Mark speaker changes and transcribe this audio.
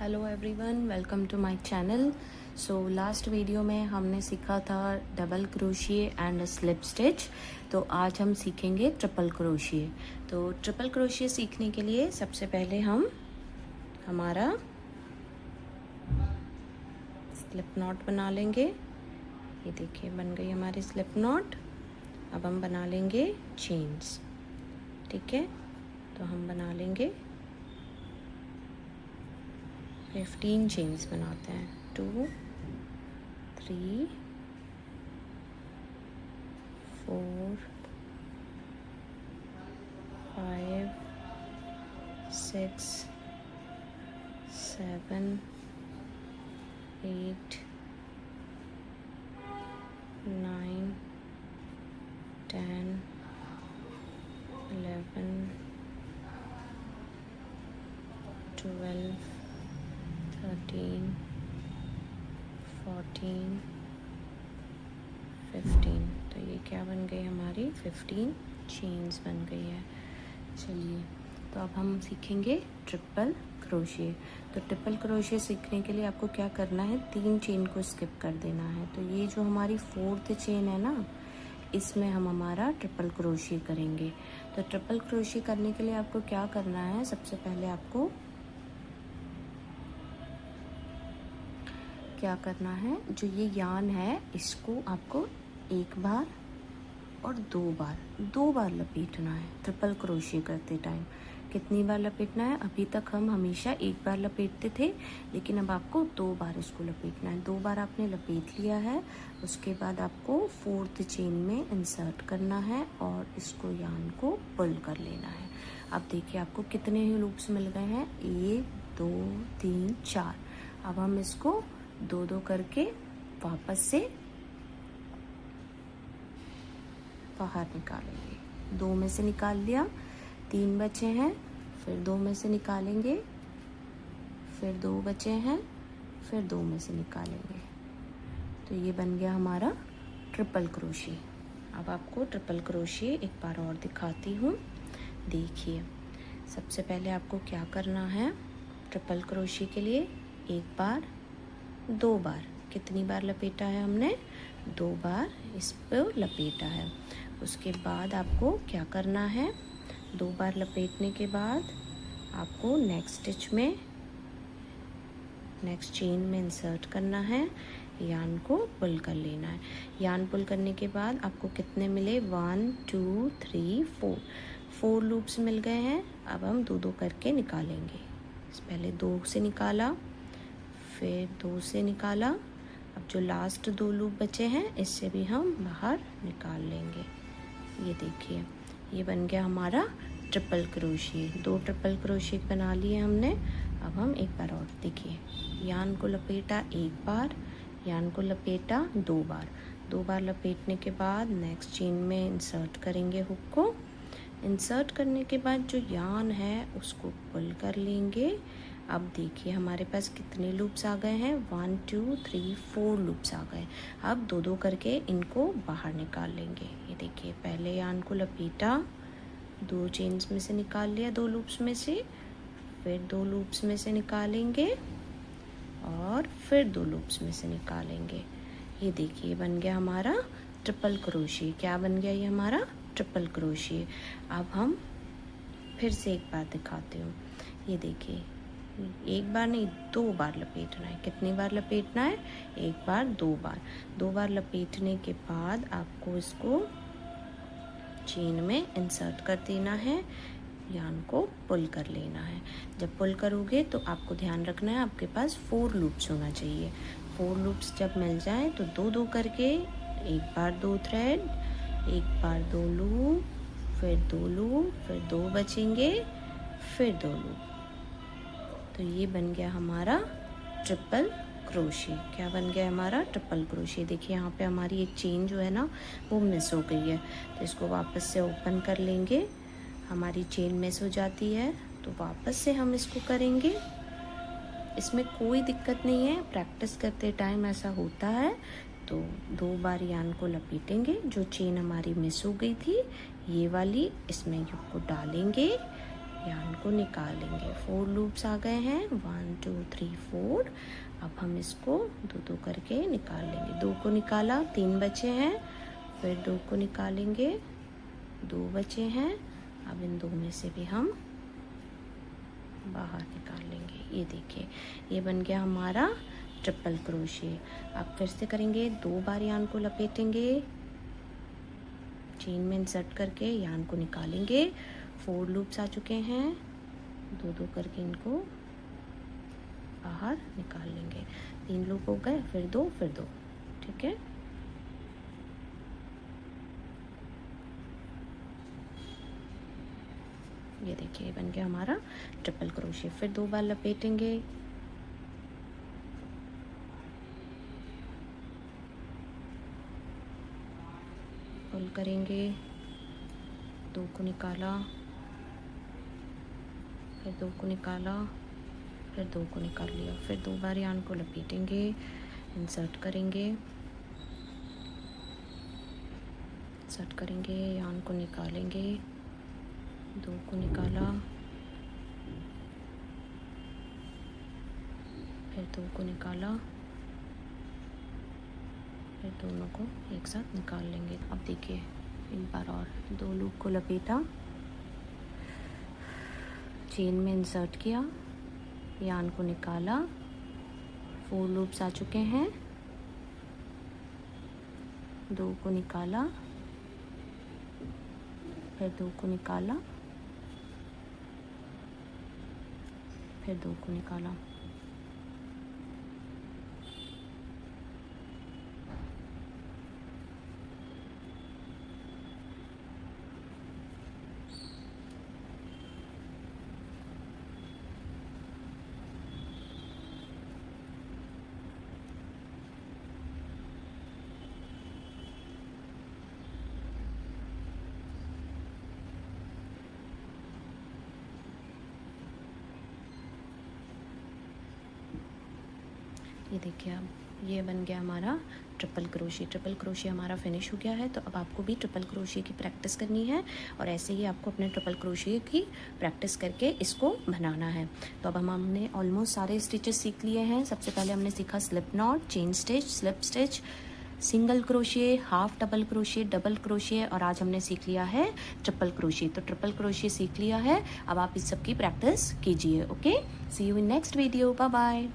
Speaker 1: Hello everyone, welcome to my channel. So last video में हमने सीखा था double crochet and slip stitch. तो आज हम सीखेंगे ट्रिपल क्रोशिए। तो ट्रिपल क्रोशिए सीखने के लिए सबसे पहले हम हमारा स्लिप नॉट बना लेंगे। ये देखिए बन गई हमारी स्लिप नॉट। अब हम बना लेंगे चेन्स। ठीक है, तो हम बना लेंगे 15 चेन्स बनाते हैं। 2 3 4 5 6 7 8 9 10 11 12 13 14 15। तो ये क्या बन गई हमारी 15 चेन्स बन गई है। चलिए, तो अब हम सीखेंगे ट्रिपल क्रोशिए। तो ट्रिपल क्रोशिए सीखने के लिए आपको क्या करना है, 3 चेन को स्किप कर देना है। तो ये जो हमारी 4th चेन है ना, इसमें हम हमारा ट्रिपल क्रोशिए करेंगे। तो ट्रिपल क्रोशिए करने के लिए आपको क्या करना है, सबसे पहले आपको क्या करना है, जो ये यान है इसको आपको एक बार और दो बार लपेटना है। ट्रिपल क्रोशिए करते टाइम कितनी बार लपेटना है, अभी तक हम हमेशा एक बार लपेटते थे, लेकिन अब आपको 2 बार इसको लपेटना है। 2 बार आपने लपेट लिया है, उसके बाद आपको 4th चेन में इंसर्ट करना है और इसको यान को पुल कर लेना है। अब देखिए आपको कितने ही लूप्स मिल गए हैं, 1 2 3 4। अब हम इसको 2 करके वापस से बाहर निकालेंगे। 2 में से निकाल लिया, 3 बचे हैं, फिर 2 में से निकालेंगे, फिर 2 बचे हैं, फिर 2 में से निकालेंगे। तो ये बन गया हमारा ट्रिपल क्रोशिए। अब आपको ट्रिपल क्रोशिए एक बार और दिखाती हूँ। देखिए, सबसे पहले आपको क्या करना है, ट्रिपल क्रोशिए के लिए एक बार 2 बार, कितनी बार लपेटा है हमने, 2 बार इस पर लपेटा है। उसके बाद आपको क्या करना है, 2 बार लपेटने के बाद आपको नेक्स्ट चेन में इंसर्ट करना है, यान को पुल कर लेना है। यान पुल करने के बाद आपको कितने मिले, 1 2 3 4 लूप्स मिल गए हैं। अब हम 2 करके निकालेंगे। पहले 2 से निकाला, फिर 2 से निकाला। अब जो लास्ट 2 लूप बचे हैं इससे भी हम बाहर निकाल लेंगे। ये देखिए, ये बन गया हमारा ट्रिपल क्रोशिए। 2 ट्रिपल क्रोशिए बना लिए हमने। अब हम एक बार और देखिए, यान को लपेटा एक बार, यान को लपेटा 2 बार। 2 बार लपेटने के बाद नेक्स्ट चेन में इंसर्ट करेंगे हुक को। इंसर्ट करने के बाद जो यान है उसको पुल कर लेंगे। अब देखिए हमारे पास कितने लूप्स आ गए हैं, 1 2 3 4 लूप्स आ गए। अब 2 करके इनको बाहर निकाल लेंगे। ये देखिए, पहले यान को लपेटा, 2 चेन्स में से निकाल लिया, 2 लूप्स में से, फिर 2 लूप्स में से निकालेंगे और फिर 2 लूप्स में से निकालेंगे। ये देखिए बन गया हमारा ट्रिपल क्रोशिए। क्या बन गया ये हमारा ट्रिपल क्रोशिए। अब हम फिर से एक बार दिखाती हूँ। ये देखिए, एक बार नहीं 2 बार लपेटना है। कितनी बार लपेटना है, एक बार 2 बार। 2 बार लपेटने के बाद आपको इसको चेन में इंसर्ट कर देना है, यान को पुल कर लेना है। जब पुल करोगे तो आपको ध्यान रखना है आपके पास 4 लूप्स होना चाहिए। 4 लूप्स जब मिल जाए तो 2 करके, एक बार 2 थ्रेड, एक बार 2 लूप, फिर 2 लूप, फिर 2 बचेंगे, फिर 2 लूप। तो ये बन गया हमारा ट्रिपल क्रोशिए। क्या बन गया हमारा ट्रिपल क्रोशिए। देखिए यहाँ पे हमारी एक चेन जो है ना वो मिस हो गई है, तो इसको वापस से ओपन कर लेंगे। हमारी चेन मिस हो जाती है तो वापस से हम इसको करेंगे। इसमें कोई दिक्कत नहीं है, प्रैक्टिस करते टाइम ऐसा होता है। तो 2 बार यान को लपेटेंगे, जो चेन हमारी मिस हो गई थी ये वाली, इसमें युग को डालेंगे, यार्न को निकालेंगे। 4 लूप्स आ गए हैं, 1 2 3 4। अब हम इसको 2 करके निकाल लेंगे। 2 को निकाला, 3 बचे हैं, फिर 2 को निकालेंगे, 2 बचे हैं। अब इन 2 में से भी हम बाहर निकाल लेंगे। ये देखिए, ये बन गया हमारा ट्रिपल क्रोशे। अब फिर से करेंगे, 2 बार यार्न को लपेटेंगे, चेन में इंसर्ट करके यार्न को निकालेंगे। 4 लूप्स आ चुके हैं, 2 करके इनको बाहर निकाल लेंगे। 3 लूप हो गए, फिर 2 फिर 2। ठीक है, ये देखिए बन गया हमारा ट्रिपल क्रोशे। फिर 2 बार लपेटेंगे, पुल करेंगे, 2 को निकाला, फिर 2 को निकाला, फिर 2 को निकाल लिया। फिर 2 बार यार्न को लपेटेंगे, इंसर्ट करेंगे, यार्न को निकालेंगे, 2 को निकाला, फिर 2 को निकाला, फिर दोनों को एक साथ निकाल लेंगे। अब देखिए एक बार और, 2 लूप को लपेटा, चेन में इंसर्ट किया, यार्न को निकाला, 4 लूप्स आ चुके हैं, 2 को निकाला, फिर 2 को निकाला, फिर 2 को निकाला। ये देखिए, अब ये बन गया हमारा ट्रिपल क्रोशे। ट्रिपल क्रोशे हमारा फिनिश हो गया है। तो अब आपको भी ट्रिपल क्रोशे की प्रैक्टिस करनी है और ऐसे ही आपको अपने ट्रिपल क्रोशे की प्रैक्टिस करके इसको बनाना है। तो अब हमने ऑलमोस्ट सारे स्टिचेस सीख लिए हैं। सबसे पहले हमने सीखा slip not, chain stitch, slip stitch, single crochet, half double crochet, double crochet और आज हमने सीख लिया है ट्रिपल क्रोशे। तो ट्रिपल क्रोशे सीख लिया है, अब आप इस सब की प्रैक्टिस कीजिए। Okay, see you in next video, bye bye.